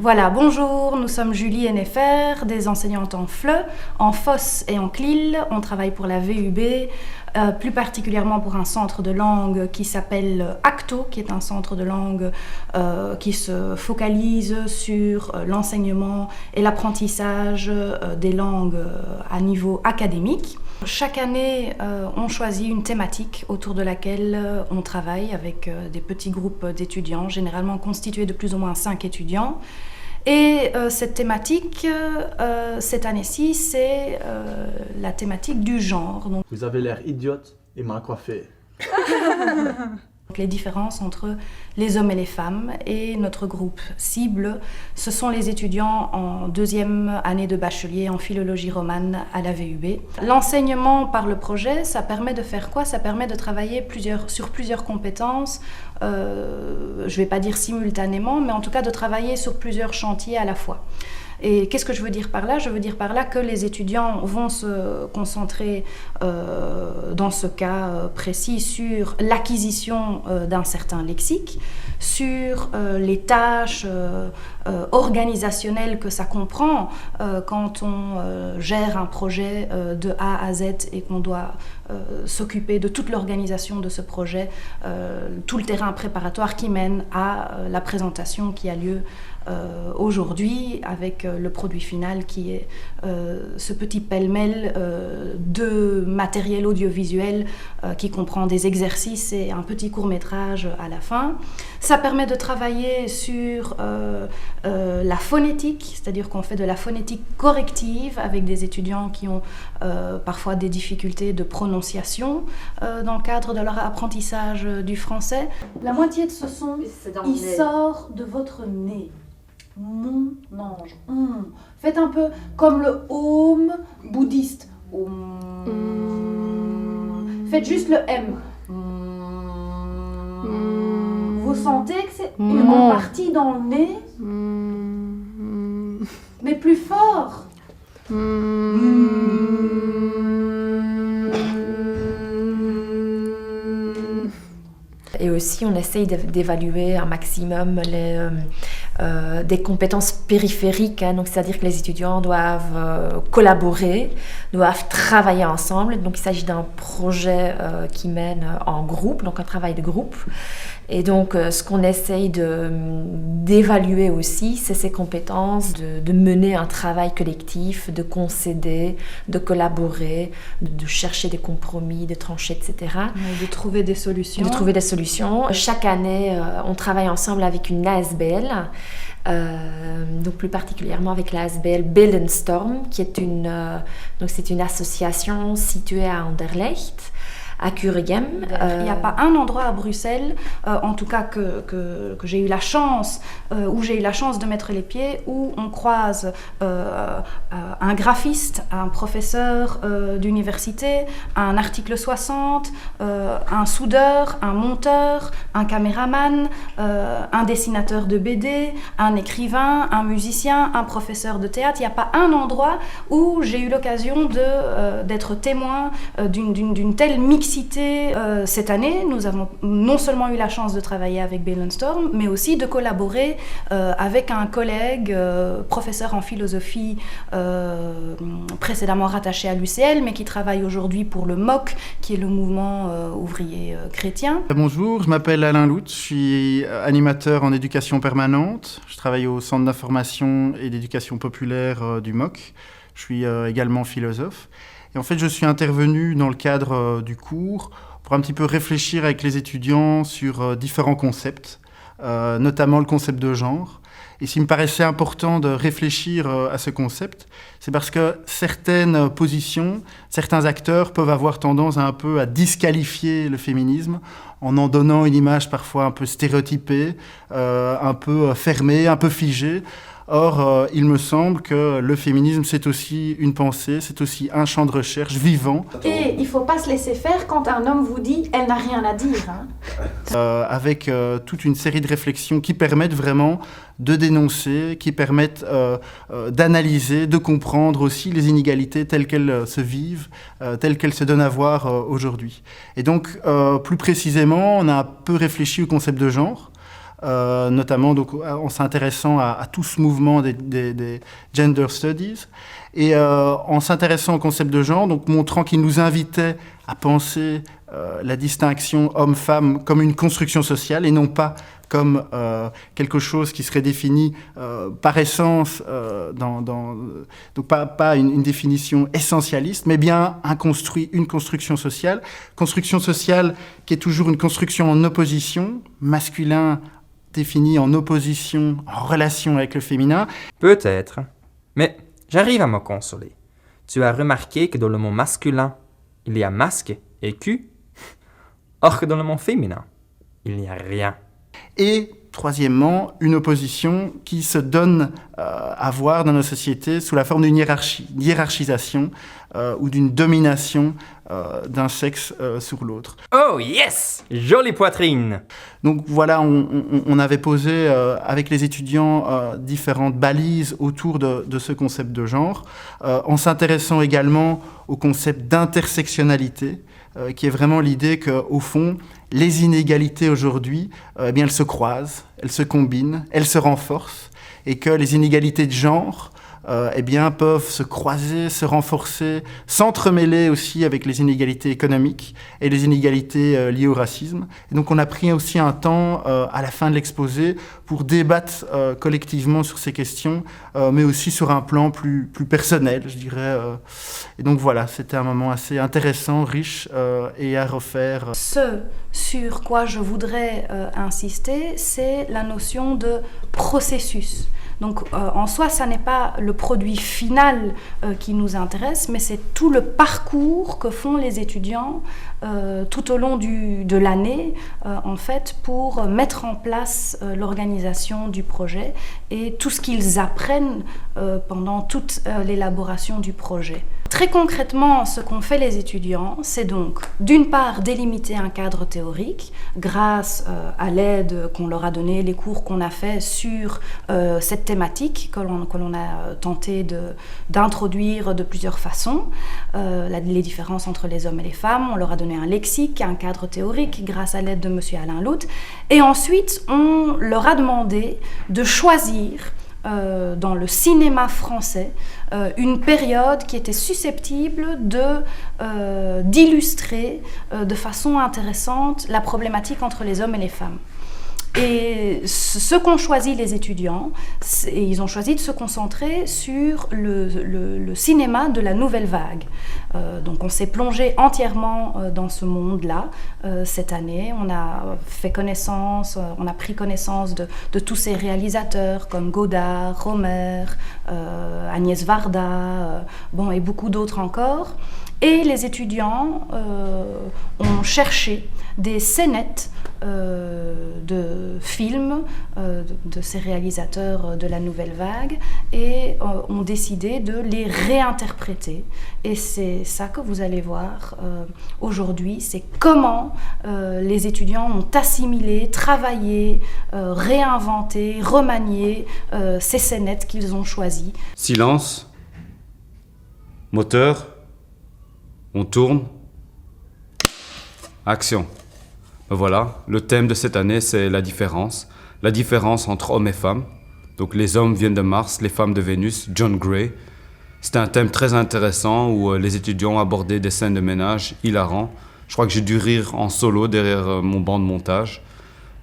Voilà, bonjour, nous sommes Julie et Néfer, des enseignantes en FLE, en FOS et en CLIL. On travaille pour la VUB, plus particulièrement pour un centre de langue qui s'appelle ACTO, qui est un centre de langue qui se focalise sur l'enseignement et l'apprentissage des langues à niveau académique. Chaque année, on choisit une thématique autour de laquelle on travaille avec des petits groupes d'étudiants, généralement constitués de plus ou moins 5 étudiants. Et cette thématique, cette année-ci, c'est la thématique du genre. Donc, vous avez l'air idiote et mal coiffée. Les différences entre les hommes et les femmes, et notre groupe cible, ce sont les étudiants en 2e année de bachelier en philologie romane à la VUB. L'enseignement par le projet, ça permet de faire quoi? Ça permet de travailler sur plusieurs compétences, je ne vais pas dire simultanément, mais en tout cas de travailler sur plusieurs chantiers à la fois. Et qu'est-ce que je veux dire par là? Je veux dire par là que les étudiants vont se concentrer, dans ce cas précis, sur l'acquisition d'un certain lexique, sur les tâches organisationnelles que ça comprend quand on gère un projet de A à Z et qu'on doit s'occuper de toute l'organisation de ce projet, tout le terrain préparatoire qui mène à la présentation qui a lieu aujourd'hui, avec le produit final qui est ce petit pêle-mêle de matériel audiovisuel qui comprend des exercices et un petit court-métrage à la fin. Ça permet de travailler sur la phonétique, c'est-à-dire qu'on fait de la phonétique corrective avec des étudiants qui ont parfois des difficultés de prononciation dans le cadre de leur apprentissage du français. La moitié de ce son, il sort de votre nez. Mon ange. Faites un peu comme le Om bouddhiste. Faites juste le M. Vous sentez que c'est une partie dans le nez, mais plus fort. Et aussi, on essaye d'évaluer un maximum des compétences périphériques, hein, donc c'est-à-dire que les étudiants doivent collaborer, doivent travailler ensemble. Donc il s'agit d'un projet qui mène en groupe, donc un travail de groupe. Et donc ce qu'on essaye d'évaluer aussi, c'est ces compétences de mener un travail collectif, de concéder, de collaborer, de chercher des compromis, de trancher, etc. De trouver des solutions. Chaque année, on travaille ensemble avec une ASBL, donc plus particulièrement avec l'ASBL Bildenstorm, qui est c'est une association située à Anderlecht, à Kuregem. Il n'y a pas un endroit à Bruxelles, en tout cas que j'ai eu la chance, où j'ai eu la chance de mettre les pieds, où on croise un graphiste, un professeur d'université, un article 60, un soudeur, un monteur, un caméraman, un dessinateur de BD, un écrivain, un musicien, un professeur de théâtre. Il n'y a pas un endroit où j'ai eu l'occasion d'être témoin d'une telle mixité. Cette année, nous avons non seulement eu la chance de travailler avec Bildenstorm, mais aussi de collaborer avec un collègue, professeur en philosophie, précédemment rattaché à l'UCL, mais qui travaille aujourd'hui pour le MOC, qui est le mouvement ouvrier chrétien. Bonjour, je m'appelle Alain Lout, je suis animateur en éducation permanente. Je travaille au Centre d'information et d'éducation populaire du MOC. Je suis également philosophe. Et en fait, je suis intervenu dans le cadre du cours pour un petit peu réfléchir avec les étudiants sur différents concepts, notamment le concept de genre. Et s'il me paraissait important de réfléchir à ce concept, c'est parce que certaines positions, certains acteurs peuvent avoir tendance à disqualifier le féminisme en donnant une image parfois un peu stéréotypée, un peu fermée, un peu figée. Or, il me semble que le féminisme, c'est aussi une pensée, c'est aussi un champ de recherche vivant. Et il ne faut pas se laisser faire quand un homme vous dit « elle n'a rien à dire ». Avec toute une série de réflexions qui permettent vraiment de dénoncer, qui permettent d'analyser, de comprendre aussi les inégalités telles qu'elles se vivent, telles qu'elles se donnent à voir aujourd'hui. Et donc, plus précisément, on a un peu réfléchi au concept de genre. notamment donc, en s'intéressant à tout ce mouvement des gender studies, et en s'intéressant au concept de genre, donc montrant qu'il nous invitait à penser la distinction homme-femme comme une construction sociale et non pas comme quelque chose qui serait défini par essence, donc pas une définition essentialiste, mais bien une construction sociale qui est toujours une construction en opposition, masculin défini en opposition, en relation avec le féminin. Peut-être, mais j'arrive à me consoler. Tu as remarqué que dans le mot masculin, il y a masque et cul, or que dans le mot féminin, il n'y a rien. Et troisièmement, une opposition qui se donne à voir dans nos sociétés sous la forme d'une hiérarchisation ou d'une domination d'un sexe sur l'autre. Oh yes! Jolie poitrine! Donc voilà, on avait posé avec les étudiants différentes balises autour de ce concept de genre, en s'intéressant également au concept d'intersectionnalité, qui est vraiment l'idée qu'au fond, les inégalités aujourd'hui, eh bien, elles se croisent, elles se combinent, elles se renforcent, et que les inégalités de genre eh bien, peuvent se croiser, se renforcer, s'entremêler aussi avec les inégalités économiques et les inégalités liées au racisme. Et donc on a pris aussi un temps à la fin de l'exposé pour débattre collectivement sur ces questions, mais aussi sur un plan plus personnel, je dirais. Et donc voilà, c'était un moment assez intéressant, riche et à refaire. Ce sur quoi je voudrais insister, c'est la notion de processus. Donc en soi, ça n'est pas le produit final qui nous intéresse, mais c'est tout le parcours que font les étudiants tout au long de l'année, en fait, pour mettre en place l'organisation du projet et tout ce qu'ils apprennent pendant toute l'élaboration du projet. Très concrètement, ce qu'ont fait les étudiants, c'est donc d'une part délimiter un cadre théorique grâce à l'aide qu'on leur a donnée, les cours qu'on a fait sur cette thématique que l'on a tenté d'introduire de plusieurs façons, les différences entre les hommes et les femmes. On leur a donné un lexique, un cadre théorique grâce à l'aide de M. Alain Lout. Et ensuite, on leur a demandé de choisir dans le cinéma français une période qui était susceptible d'illustrer de façon intéressante la problématique entre les hommes et les femmes. Et ce qu'ont choisi les étudiants, ils ont choisi de se concentrer sur le cinéma de la nouvelle vague. Donc on s'est plongé entièrement dans ce monde-là cette année. On a fait connaissance, on a pris connaissance de tous ces réalisateurs comme Godard, Romer, Agnès Varda, et beaucoup d'autres encore. Et les étudiants ont cherché des scénettes de films de ces réalisateurs de la nouvelle vague et ont décidé de les réinterpréter. Et c'est ça que vous allez voir aujourd'hui, c'est comment les étudiants ont assimilé, travaillé, réinventé, remanié ces scénettes qu'ils ont choisies. Silence, moteur, on tourne, action. Voilà, le thème de cette année, c'est la différence entre hommes et femmes. Donc les hommes viennent de Mars, les femmes de Vénus, John Gray. C'était un thème très intéressant où les étudiants abordaient des scènes de ménage hilarants. Je crois que j'ai dû rire en solo derrière mon banc de montage.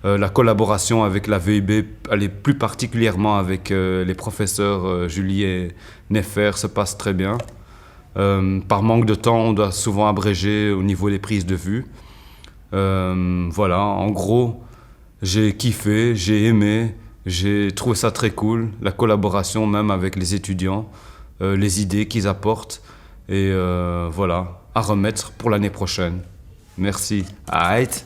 La collaboration avec la VUB, plus particulièrement avec les professeurs Julie et Nefer, se passe très bien. Par manque de temps, on doit souvent abréger au niveau des prises de vue. Voilà, en gros, j'ai kiffé, j'ai aimé, j'ai trouvé ça très cool, la collaboration même avec les étudiants, les idées qu'ils apportent, et voilà, à remettre pour l'année prochaine. Merci. Alright.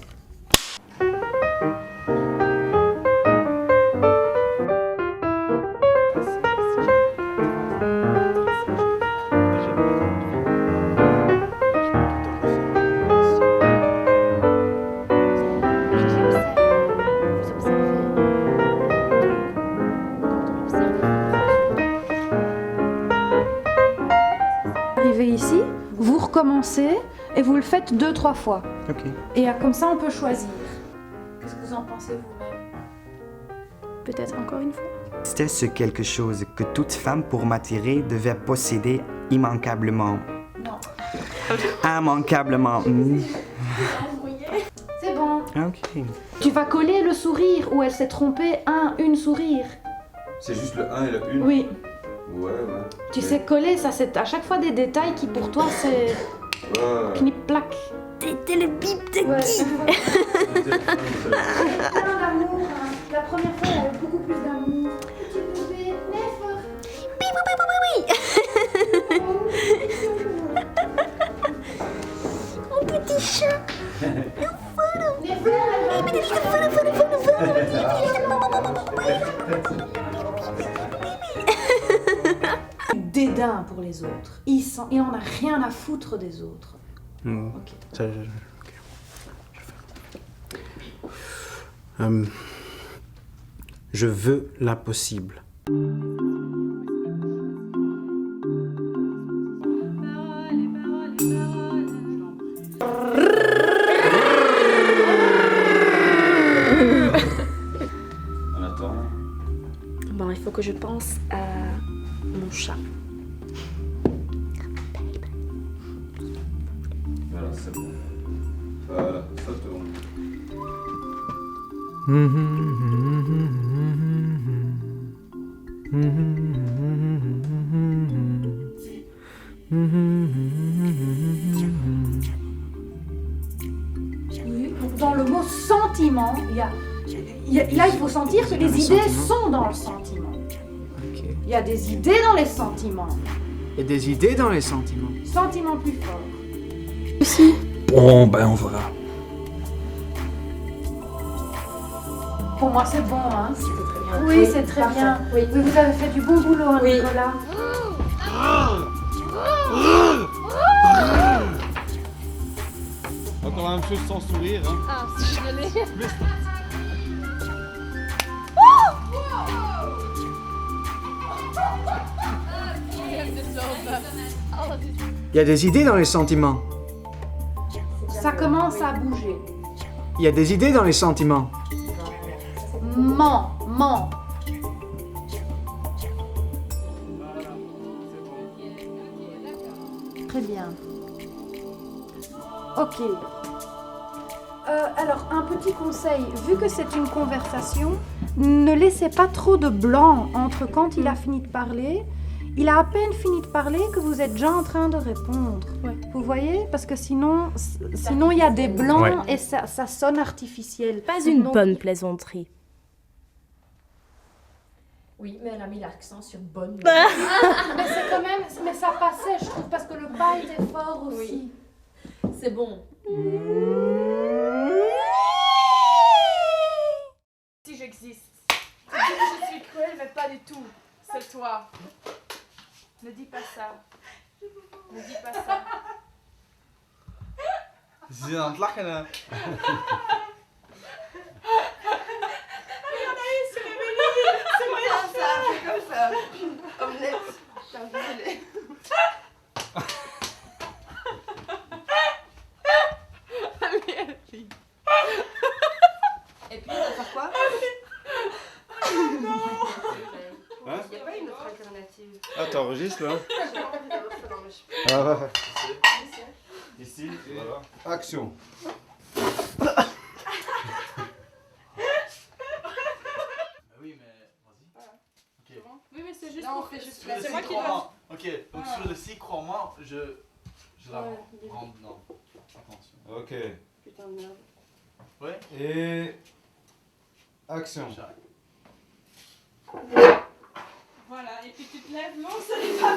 Ici, vous recommencez et vous le faites 2-3 fois. Okay. Et comme ça, on peut choisir. Qu'est-ce que vous en pensez vous-même ? peut-être encore une fois. C'était ce quelque chose que toute femme pour m'attirer devait posséder immanquablement. Non. Immanquablement. C'est bon. Ok. Tu vas coller le sourire où elle s'est trompée, une sourire. C'est juste le 1 et le 1. Oui. Ouais. Tu sais coller, ça c'est à chaque fois des détails qui pour toi c'est Ouais. knip-plaque. T'étais le bip de Ouais. qui? Plein d'amour. La première fois, elle avait beaucoup plus d'amour. Tu pouvais Mon petit chat. dédain pour les autres. Il en a rien à foutre des autres. Ok. Ça, Je veux l'impossible. On attend. Bon, il faut que je pense à mon chat. Voilà, c'est bon. Voilà, ça tourne. Dans le mot sentiment, là il faut sentir que les idées sont dans le sentiment. Ok. Il y a des idées dans les sentiments. Il y a des idées dans les sentiments. Sentiments plus forts. Bon, ben on verra. Pour moi c'est bon, hein. C'était très bien. Oui, c'est très parfait. bien. Oui. Oui, vous avez fait du bon boulot, hein, Oui. Nicolas. Encore la même chose sans sourire. Hein. Ah, désolé. Il y a des idées dans les sentiments. Ça commence à bouger. Il y a des idées dans les sentiments. Ment. Très bien. Ok. Alors, un petit conseil, vu que c'est une conversation, ne laissez pas trop de blanc entre quand il a fini de parler. Il a à peine fini de parler que vous êtes déjà en train de répondre. Ouais. Vous voyez? Parce que sinon il y a des blancs Ouais. et ça sonne artificiel. Pas une Donc, bonne plaisanterie. Oui, mais elle a mis l'accent sur bonne. Mais c'est quand même, mais ça passait, je trouve, parce que le pas était fort aussi. C'est bon. Si j'existe. Tu dis que je suis cruelle, mais pas du tout. C'est toi. Ne dis pas ça. Ne dis pas ça. Ze zijn aan het lachen. Hè. Et puis, on va faire quoi? Hein? Il n'y a pas une autre alternative. Ah, t'enregistres là? Ici, voilà. Action. Oui, mais vas-y. Ok. Oui, mais c'est juste Non, pour on fait juste- Sur le C'est si, moi qui crois-moi. Ok, donc Ah. sur le si, crois-moi, je la Ouais, rends. Non, attention. Ok. Putain de merde. Ouais. Et. Action. Voilà, et puis tu te lèves, non, ça n'est pas